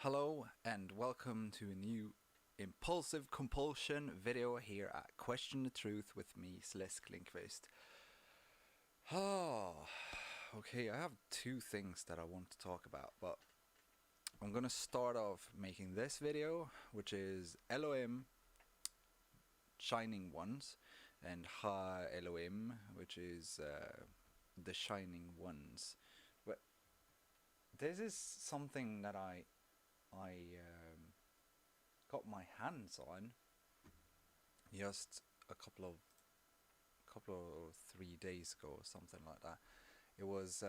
Hello and welcome to a new Impulsive Compulsion video here at Question the Truth with me, Slisk Lindqvist. Okay, I have two things that I want to talk about, but I'm gonna start off making this video, which is Elohim, Shining Ones, and Ha Elohim, which is the Shining Ones. But this is something that I got my hands on just a couple of 3 days ago or something like that. It was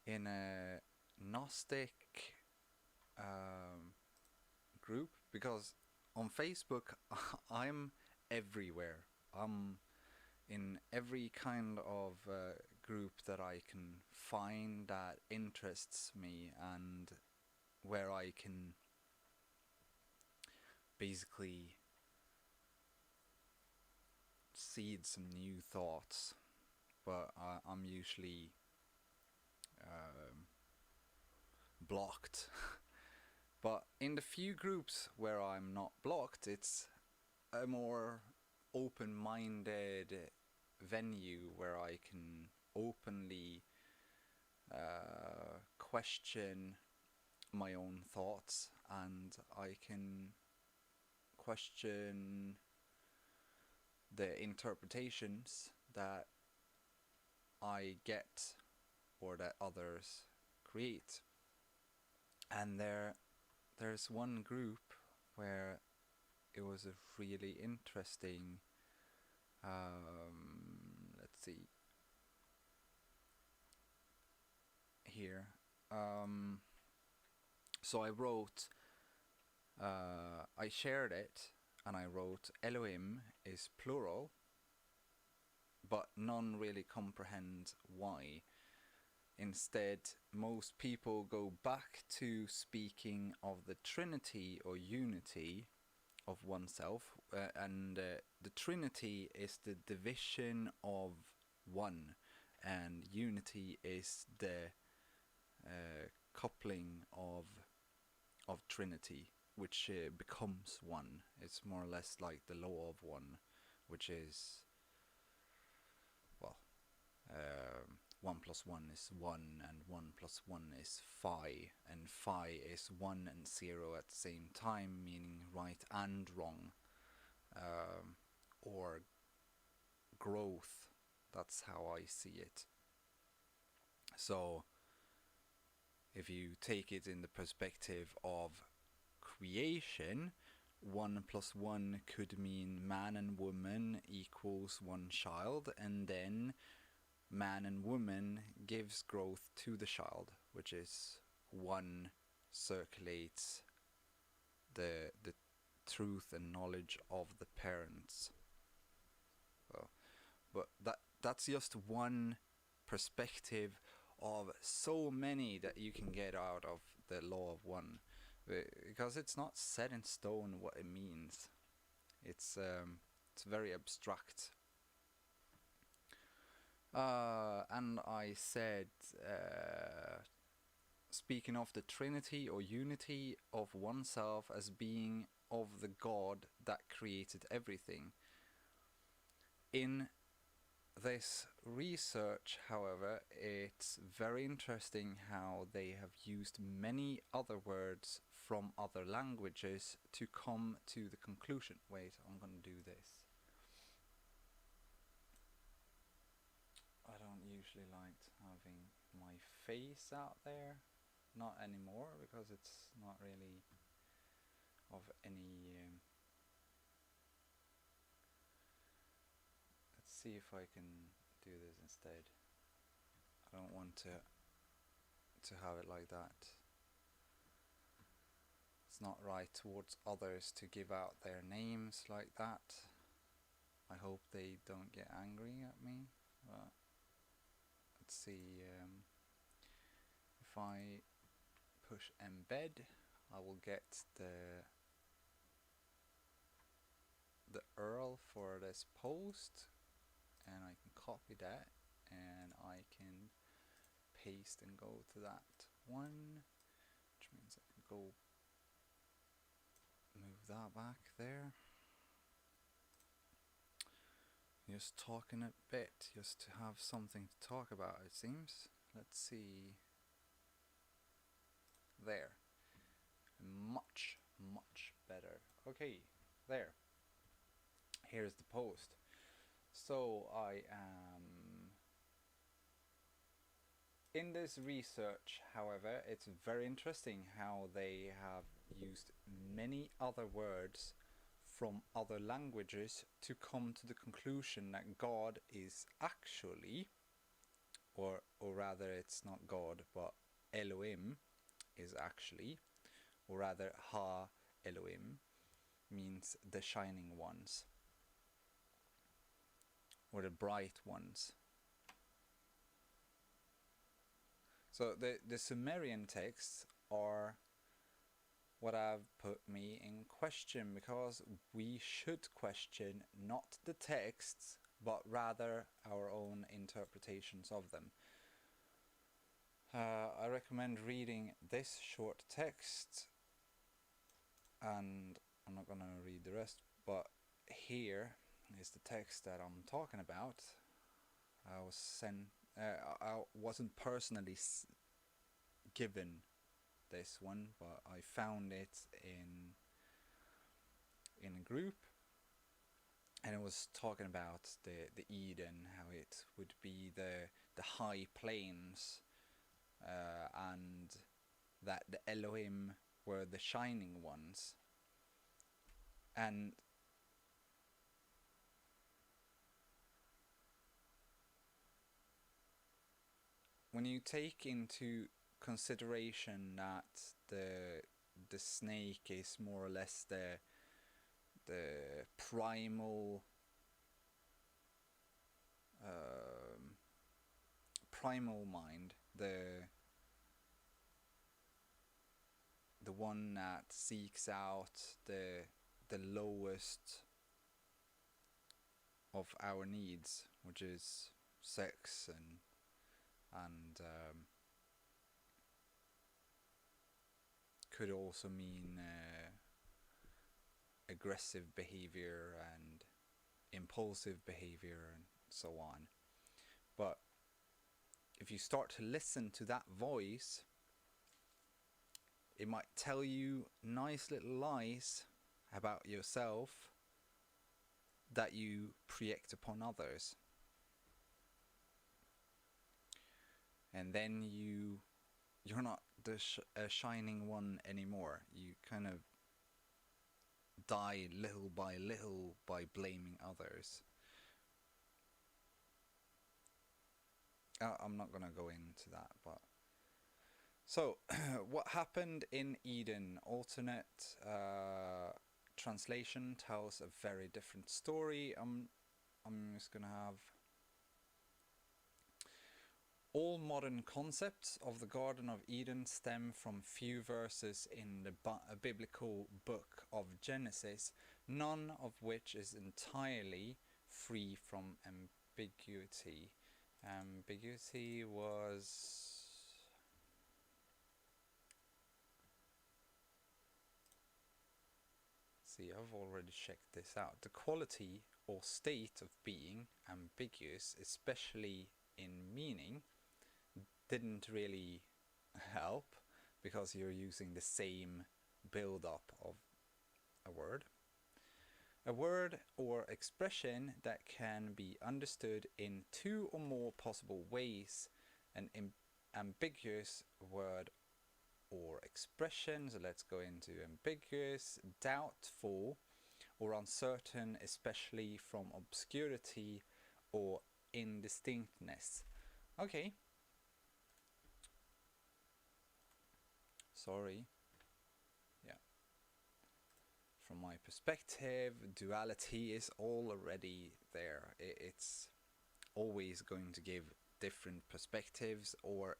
in a Gnostic group, because on Facebook I'm everywhere. I'm in every kind of group that I can find that interests me and where I can basically seed some new thoughts, but I'm usually blocked. But in the few groups where I'm not blocked, it's a more open-minded venue where I can openly question my own thoughts, and I can question the interpretations that I get or that others create. And there's one group where it was a really interesting let's see here. So I shared it and I wrote Elohim is plural, but none really comprehend why. Instead, most people go back to speaking of the Trinity or unity of oneself, and the Trinity is the division of one, and unity is the coupling of Trinity, which becomes one. It's more or less like the law of one, which is, well, 1 plus 1 is 1, and 1 plus 1 is phi, and phi is 1 and 0 at the same time, meaning right and wrong, or growth. That's how I see it. So if you take it in the perspective of creation, 1 plus 1 could mean man and woman equals one child, and then man and woman gives growth to the child, which is 1 circulates the truth and knowledge of the parents. But that's just one perspective of so many that you can get out of the law of one, because it's not set in stone what it means. It's very abstract. And I said, speaking of the Trinity or unity of oneself as being of the God that created everything. In this research, however, it's very interesting how they have used many other words from other languages to come to the conclusion. Wait, I'm gonna do this. I don't usually like having my face out there, not anymore, because it's not really of any let's see if I can do this instead. I don't want to have it like that. It's not right towards others to give out their names like that. I hope they don't get angry at me. But let's see, if I push embed, I will get the URL for this post, and I can copy that and I can paste and go to that one, which means I can go move that back there. Just talking a bit, just to have something to talk about, it seems. Let's see. There. Much, much better. Okay, there. Here's the post. So I am... In this research, however, it's very interesting how they have used many other words from other languages to come to the conclusion that God is actually, or rather it's not God, but Elohim is actually, or rather Ha Elohim means the shining ones, or the bright ones. So the Sumerian texts are what have put me in question, because we should question not the texts, but rather our own interpretations of them. I recommend reading this short text, and I'm not gonna read the rest, but here is the text that I'm talking about. I was sent. I wasn't personally given this one, but I found it in a group, and it was talking about the Eden, how it would be the high plains, and that the Elohim were the shining ones. And when you take into consideration that the snake is more or less the primal mind, the one that seeks out the lowest of our needs, which is sex and could also mean aggressive behavior and impulsive behavior and so on. But if you start to listen to that voice, it might tell you nice little lies about yourself that you project upon others. And then you're not a shining one anymore. You kind of die little by little by blaming others. I'm not going to go into that, but... So, what happened in Eden? Alternate translation tells a very different story. I'm just going to have... All modern concepts of the Garden of Eden stem from few verses in the biblical book of Genesis, none of which is entirely free from ambiguity. Ambiguity was... See, I've already checked this out. The quality or state of being ambiguous, especially in meaning, didn't really help, because you're using the same build-up of a word. A word or expression that can be understood in two or more possible ways. An ambiguous word or expression, so let's go into ambiguous, doubtful or uncertain, especially from obscurity or indistinctness. Okay. Sorry. Yeah. From my perspective, duality is already there. It's always going to give different perspectives or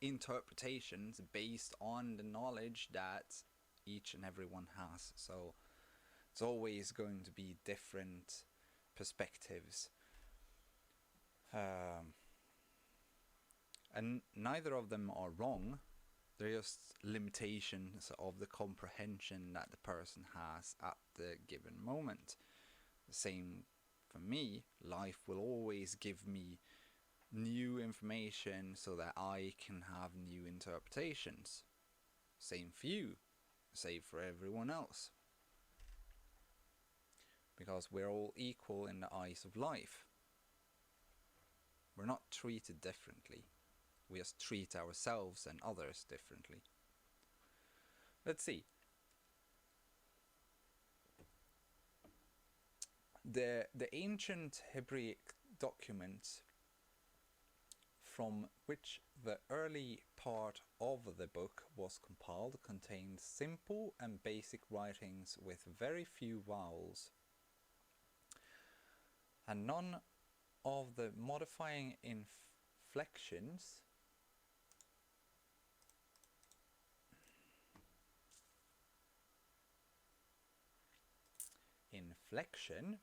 interpretations based on the knowledge that each and everyone has. So it's always going to be different perspectives. And neither of them are wrong. They're just limitations of the comprehension that the person has at the given moment. The same for me. Life will always give me new information so that I can have new interpretations. Same for you. Same for everyone else. Because we're all equal in the eyes of life. We're not treated differently. We just treat ourselves and others differently. Let's see. The ancient Hebraic documents from which the early part of the book was compiled contained simple and basic writings with very few vowels, and none of the modifying inflections inflection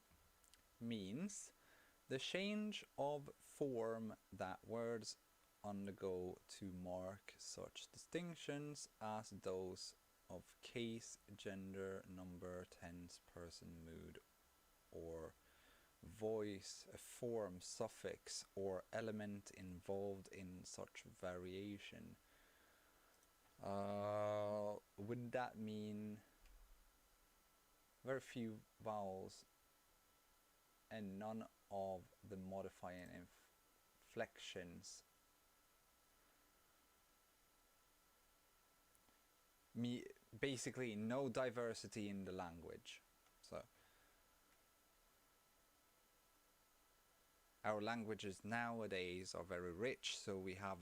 means the change of form that words undergo to mark such distinctions as those of case, gender, number, tense, person, mood, or voice, a form, suffix, or element involved in such variation. Would that mean very few vowels and none of the modifying inflections? Basically no diversity in the language. So our languages nowadays are very rich, so we have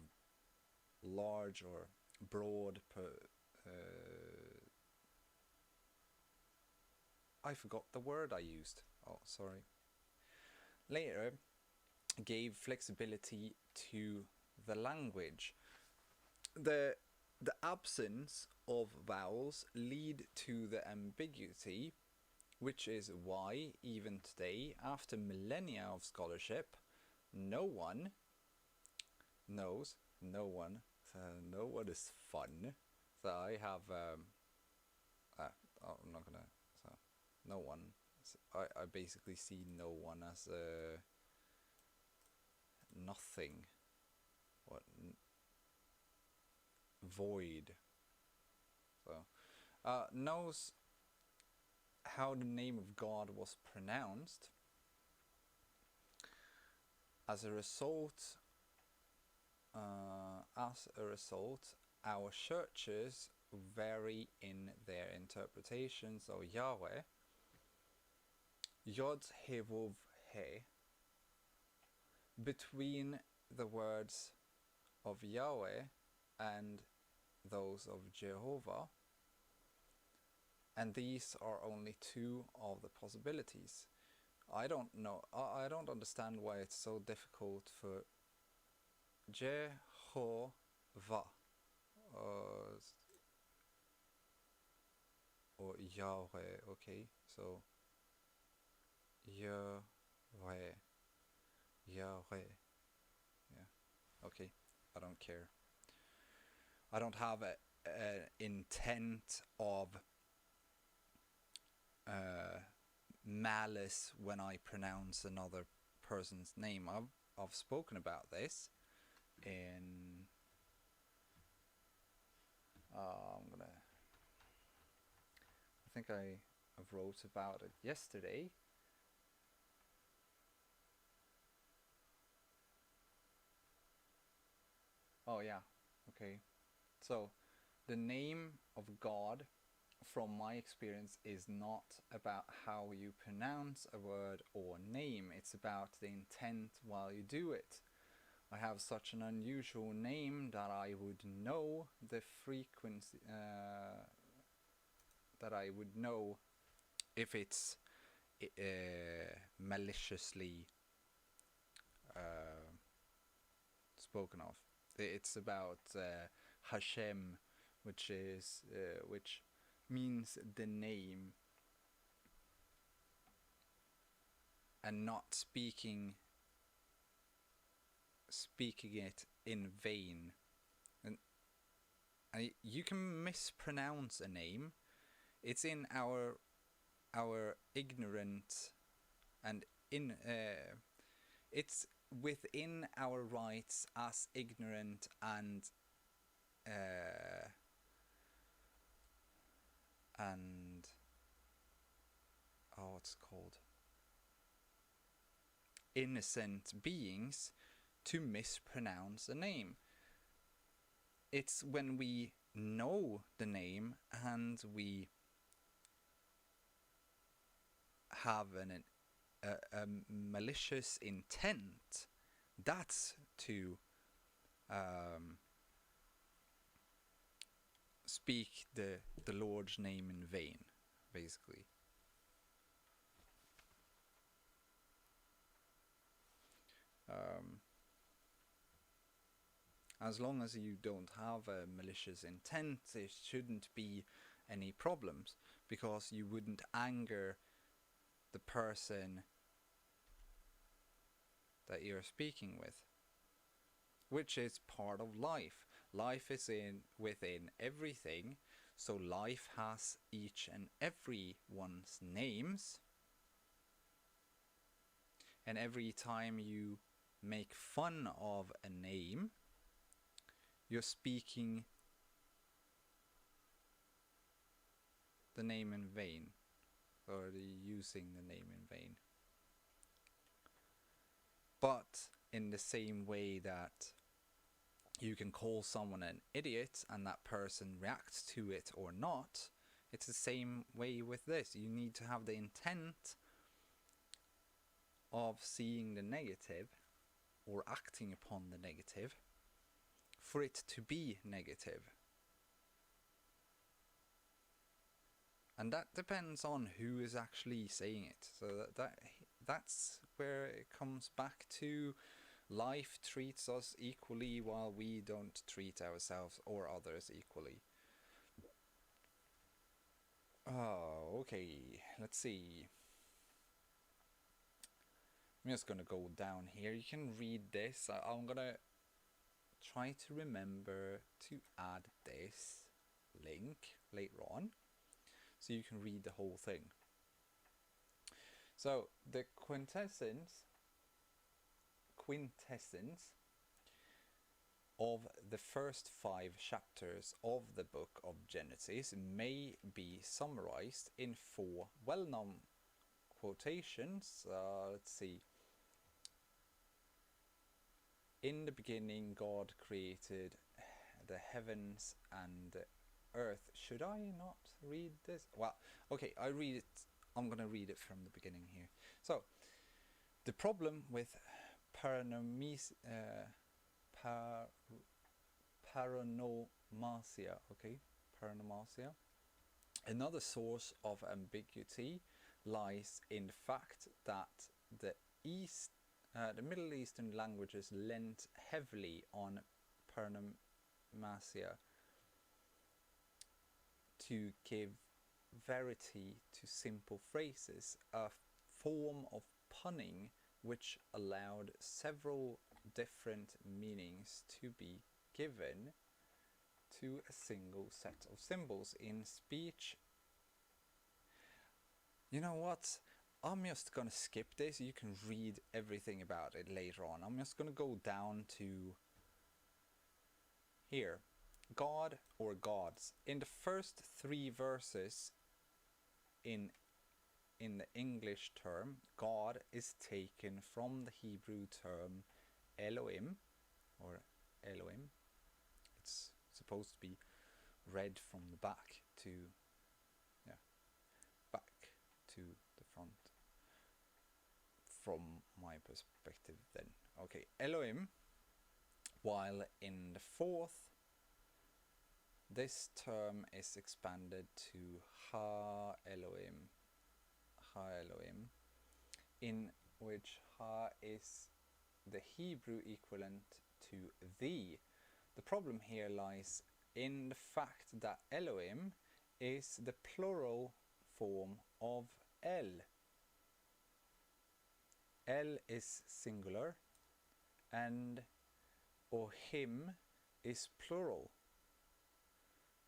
large or broad I forgot the word I used. Oh, sorry. Later gave flexibility to the language. The absence of vowels lead to the ambiguity, which is why even today, after millennia of scholarship, no one knows, no one is fun. So I have, I'm not gonna, so no one, I basically see no one as nothing, what, void. So, knows how the name of God was pronounced. As a result, our churches vary in their interpretations of Yahweh. Yod He Vov He, between the words of Yahweh and those of Jehovah, and these are only two of the possibilities. I don't know, I don't understand why it's so difficult for Jehovah or Yahweh. Okay, so Yahweh, yeah, okay, I don't care. I don't have an intent of malice when I pronounce another person's name. I've spoken about this in I think I wrote about it yesterday. Oh yeah, okay. So the name of God, from my experience, is not about how you pronounce a word or name. It's about the intent while you do it. I have such an unusual name that I would know the frequency, that I would know if it's maliciously spoken of. It's about Hashem, which means the name, and not speaking it in vain. And you can mispronounce a name. It's in our ignorant and it's within our rights as ignorant and what's it called, innocent beings to mispronounce a name. It's when we know the name and we have a malicious intent, that's to speak the Lord's name in vain, basically. As long as you don't have a malicious intent, there shouldn't be any problems, because you wouldn't anger the person that you're speaking with, which is part of life. Life is within everything, so life has each and every one's names, and every time you make fun of a name, you're speaking the name in vain, or using the name in vain. But in the same way that you can call someone an idiot and that person reacts to it or not, it's the same way with this. You need to have the intent of seeing the negative or acting upon the negative for it to be negative. And that depends on who is actually saying it. So that's where it comes back to life treats us equally while we don't treat ourselves or others equally. Oh, okay. Let's see. I'm just gonna go down here. You can read this. I'm gonna try to remember to add this link later on, so you can read the whole thing. So the quintessence of the first 5 chapters of the book of Genesis may be summarized in 4 well-known quotations. Let's see. In the beginning, God created the heavens and the earth. Should I not read this? Well, okay, I read it. I'm going to read it from the beginning here. So, the problem with paranomasia, another source of ambiguity lies in the fact that the Middle Eastern languages lent heavily on paranomasia to give verity to simple phrases, a form of punning which allowed several different meanings to be given to a single set of symbols in speech. You know what? I'm just gonna skip this. You can read everything about it later on. I'm just gonna go down to here. God or gods. In the first 3 verses in the English term, God is taken from the Hebrew term Elohim, or Elohim. It's supposed to be read from the back to the front, from my perspective then. Okay, Elohim, while in the 4th, this term is expanded to Ha Elohim, in which Ha is the Hebrew equivalent to thee. The problem here lies in the fact that Elohim is the plural form of El. El is singular, and or him is plural,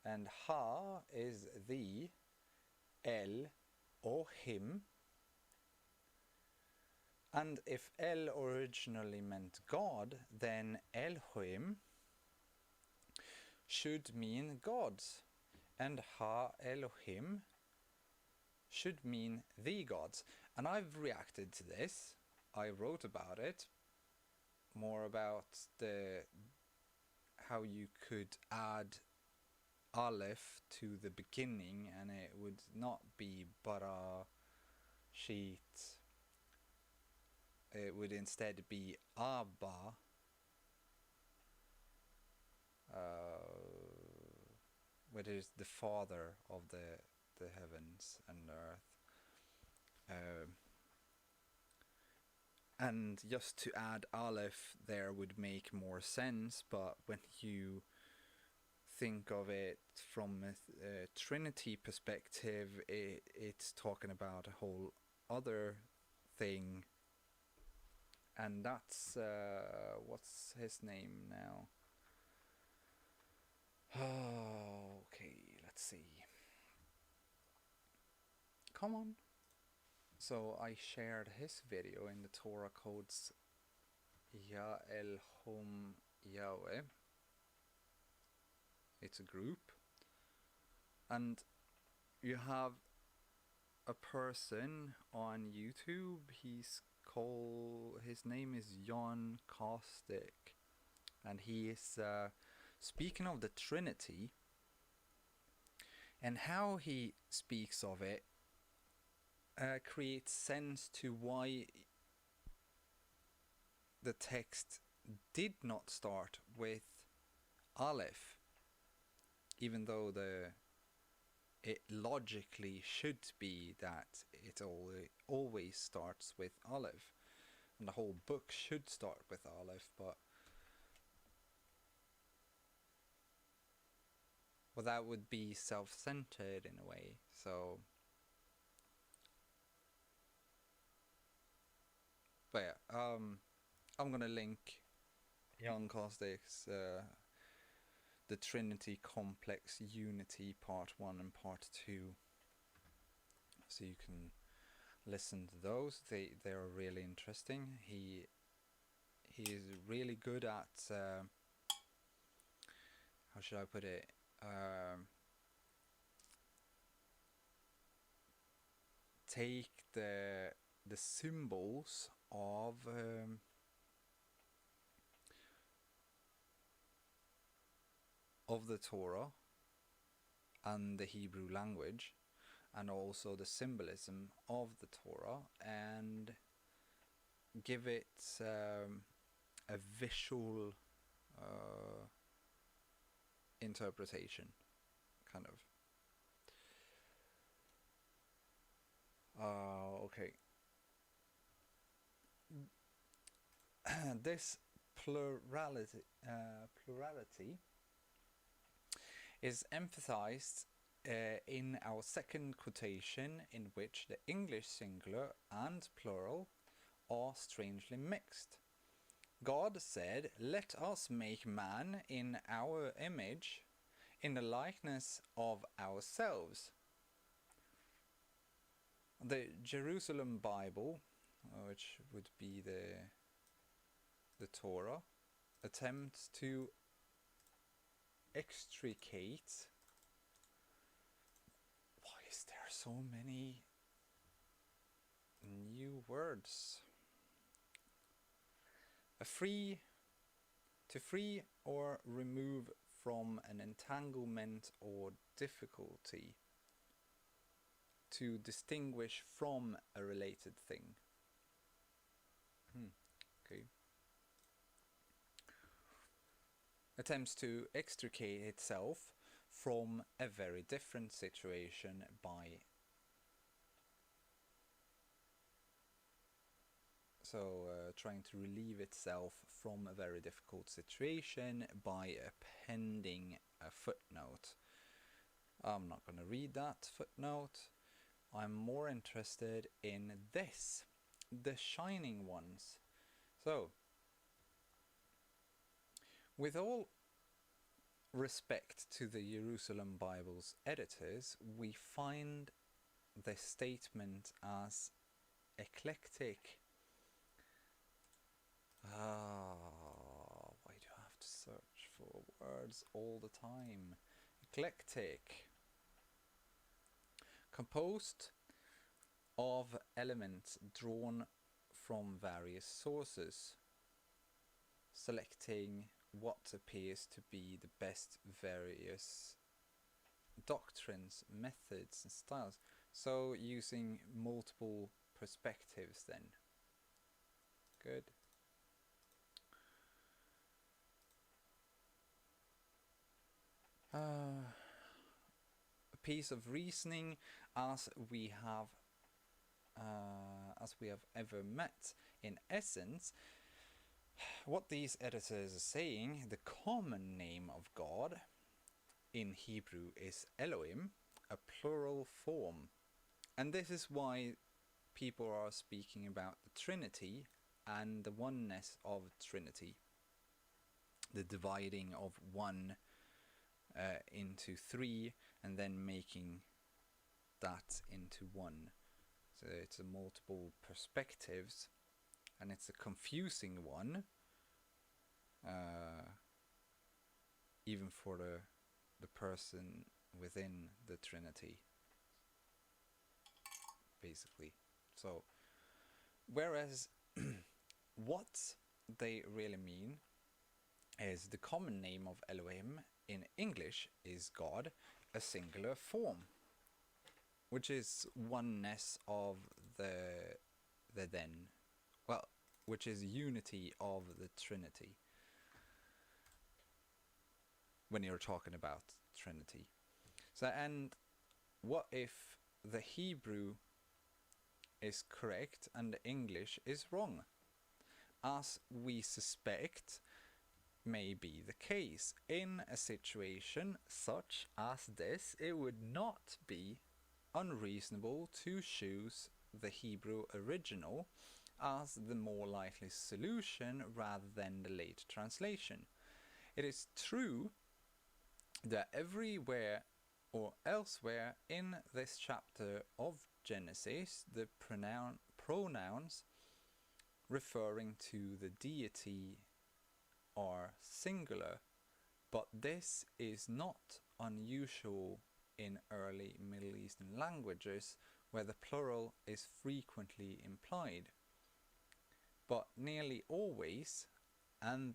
and ha is the, el or him. And if El originally meant God, then Elohim should mean gods, and Ha Elohim should mean the gods. And I've reacted to this. I wrote about it, more about how you could add Aleph to the beginning and it would not be bara, sheet. It would instead be Abba, which is the father of the heavens and earth. And just to add Aleph there would make more sense, but when you think of it from a Trinity perspective, it's talking about a whole other thing. And that's, what's his name now? Oh, okay, let's see. Come on. So I shared his video in the Torah codes Ya El Hom Yahweh. It's a group. And you have a person on YouTube. His name is Jon Caustic. And he is speaking of the Trinity. And how he speaks of it creates sense to why the text did not start with Aleph, even though it logically should be that it always starts with Aleph, and the whole book should start with Aleph, but well, that would be self-centered in a way. So, but yeah, I'm gonna link Jon Caustic's the Trinity Complex Unity Part 1 and Part 2, so you can listen to those. They are really interesting. He is really good at how should I put it? Take the symbols of the Torah and the Hebrew language, and also the symbolism of the Torah, and give it a visual interpretation, kind of. Okay. This plurality is emphasized in our second quotation, in which the English singular and plural are strangely mixed. God said, "Let us make man in our image, in the likeness of ourselves." The Jerusalem Bible, which would be the Torah, attempts to extricate. Why is there so many new words? To free or remove from an entanglement or difficulty. To distinguish from a related thing. Okay. Attempts to extricate itself from a very different situation by trying to relieve itself from a very difficult situation by appending a footnote. I'm not going to read that footnote. I'm more interested in this, the shining ones. So, With all respect to the Jerusalem Bible's editors, we find the statement as eclectic. Why do I have to search for words all the time? Eclectic. Composed of elements drawn from various sources, selecting what appears to be the best various doctrines, methods and styles. So using multiple perspectives then. Good. A piece of reasoning as we have ever met. In essence, what these editors are saying, the common name of God in Hebrew is Elohim, a plural form. And this is why people are speaking about the Trinity and the oneness of Trinity. The dividing of one into three and then making that into one. So it's a multiple perspectives, and it's a confusing one, even for the person within the Trinity, basically. So, whereas what they really mean is the common name of Elohim in English is God, a singular form, which is oneness of which is unity of the Trinity. When you're talking about Trinity. So, and what if the Hebrew is correct and the English is wrong? As we suspect may be the case. In a situation such as this, it would not be unreasonable to choose the Hebrew original as the more likely solution rather than the late translation. It is true that everywhere or elsewhere in this chapter of Genesis, the pronouns referring to the deity are singular, but this is not unusual in early Middle Eastern languages where the plural is frequently implied. But nearly always, and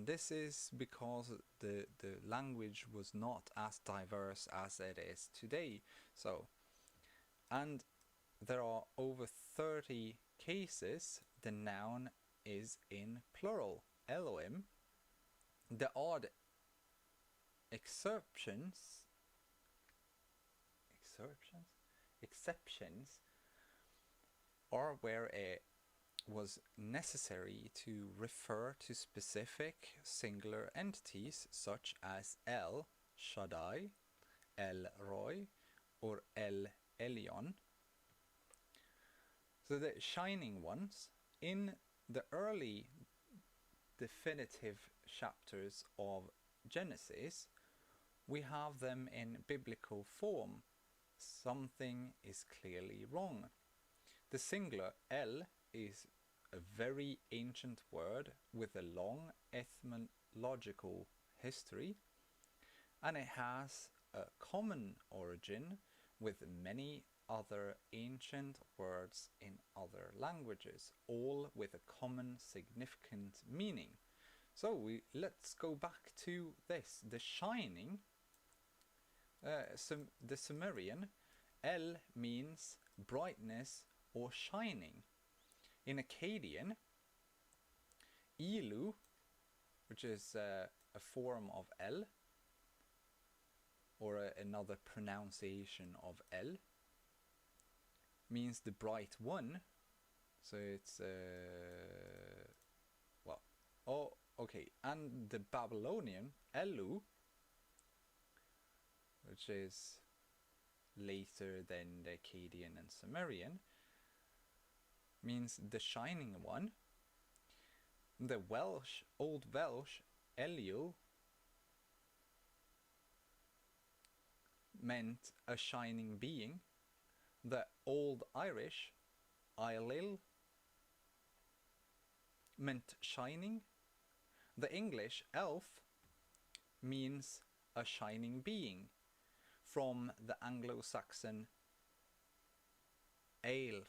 this is because the language was not as diverse as it is today. So, and there are over 30 cases the noun is in plural, Elohim. The odd exceptions are where it was necessary to refer to specific singular entities such as El Shaddai, El Roy, or El Elyon. So the shining ones, in the early definitive chapters of Genesis, we have them in biblical form. Something is clearly wrong. The singular El is a very ancient word with a long etymological history, and it has a common origin with many other ancient words in other languages, all with a common significant meaning. So let's go back to this. The shining, the Sumerian, El means brightness or shining. In Akkadian, Ilu, which is a form of El, or another pronunciation of El, means the bright one. So it's and the Babylonian Elu, which is later than the Akkadian and Sumerian, means the shining one. The Old Welsh, Elio meant a shining being. The Old Irish, Ailil, meant shining. The English, elf, means a shining being, from the Anglo-Saxon aelf.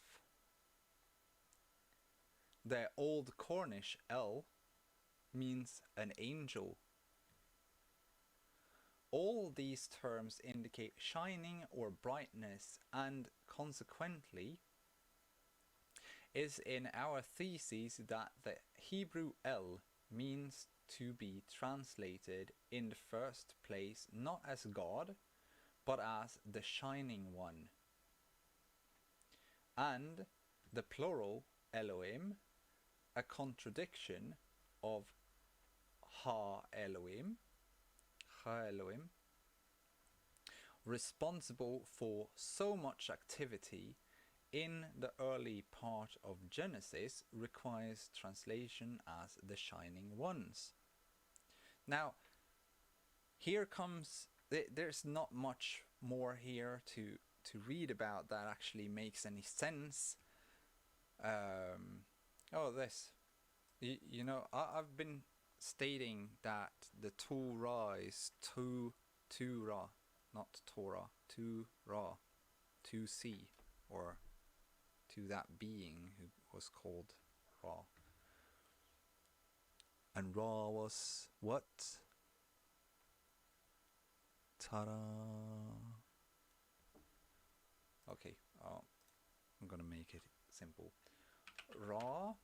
The Old Cornish, el, means an angel. All these terms indicate shining or brightness, and consequently is in our thesis that the Hebrew El means to be translated in the first place not as God, but as the Shining One. And the plural Elohim, a contradiction of Ha-Elohim, responsible for so much activity in the early part of Genesis, requires translation as the Shining Ones. Now, here comes, there's not much more here to read about that actually makes any sense. You know, I've been stating that the Torah is Torah, not Torah, Torah, to see, or to that being who was called Ra. And Ra was what? Ta-da! Okay, I'm gonna make it simple. Ra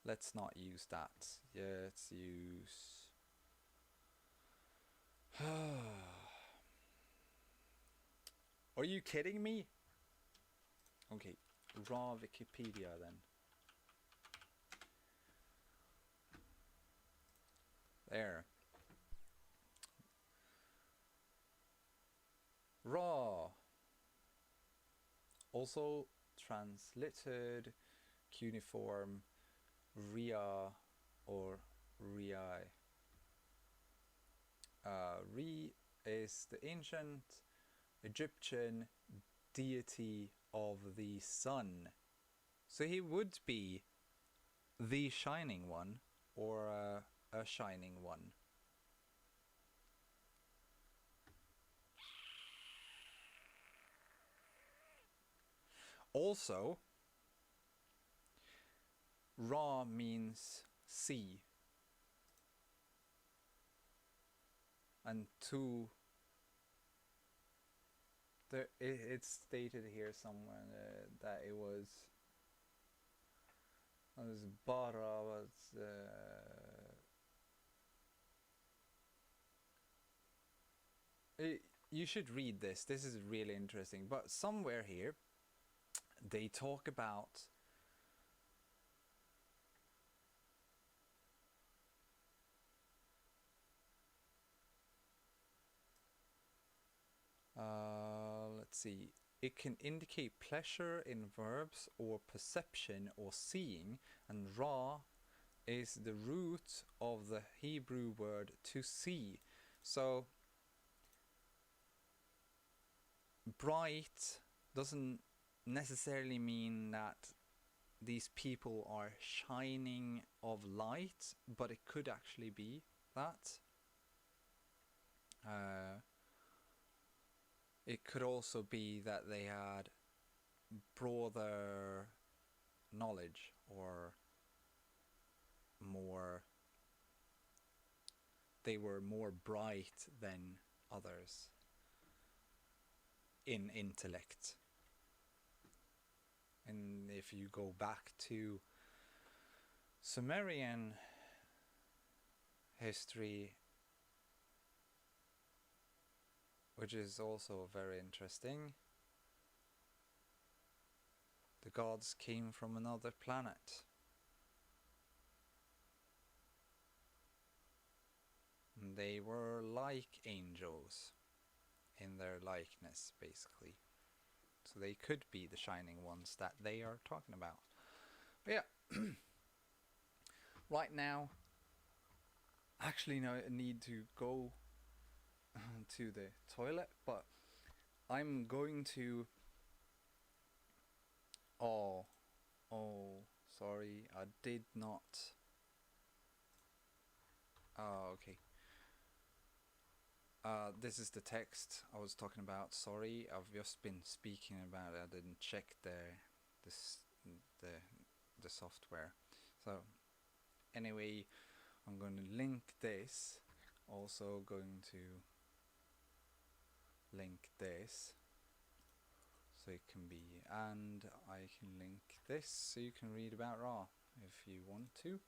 let's not use that. Yeah, let's use Are you kidding me? Okay, Raw Wikipedia then. There. Raw. Also translated cuneiform Ria or Rai. Re is the ancient Egyptian deity of the sun. So he would be the Shining One, or a Shining One. Also, Ra means sea, and two. It's stated here somewhere that it was Bara was you should read this. This is really interesting. But somewhere here they talk about let's see. It can indicate pleasure in verbs or perception or seeing, and Ra is the root of the Hebrew word to see. So bright doesn't necessarily mean that these people are shining of light, but it could actually be that. It could also be that they had broader knowledge, or they were more bright than others in intellect. And if you go back to Sumerian history, which is also very interesting, the gods came from another planet. And they were like angels. in their likeness, basically. So they could be the shining ones that they are talking about. But yeah, right now, actually, no, I need to go to the toilet, but I'm going to. Oh, sorry, I did not. Oh, okay. This is the text I was talking about. Sorry, I've just been speaking about it. I didn't check this the software. So anyway, I'm going to link this. Also going to link this, so it can be, and I can link this so you can read about Ra if you want to.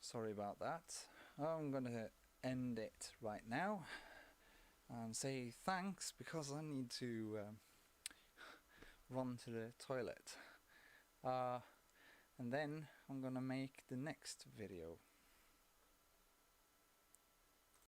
Sorry about that. I'm gonna end it right now and say thanks, because I need to run to the toilet, and then I'm gonna make the next video.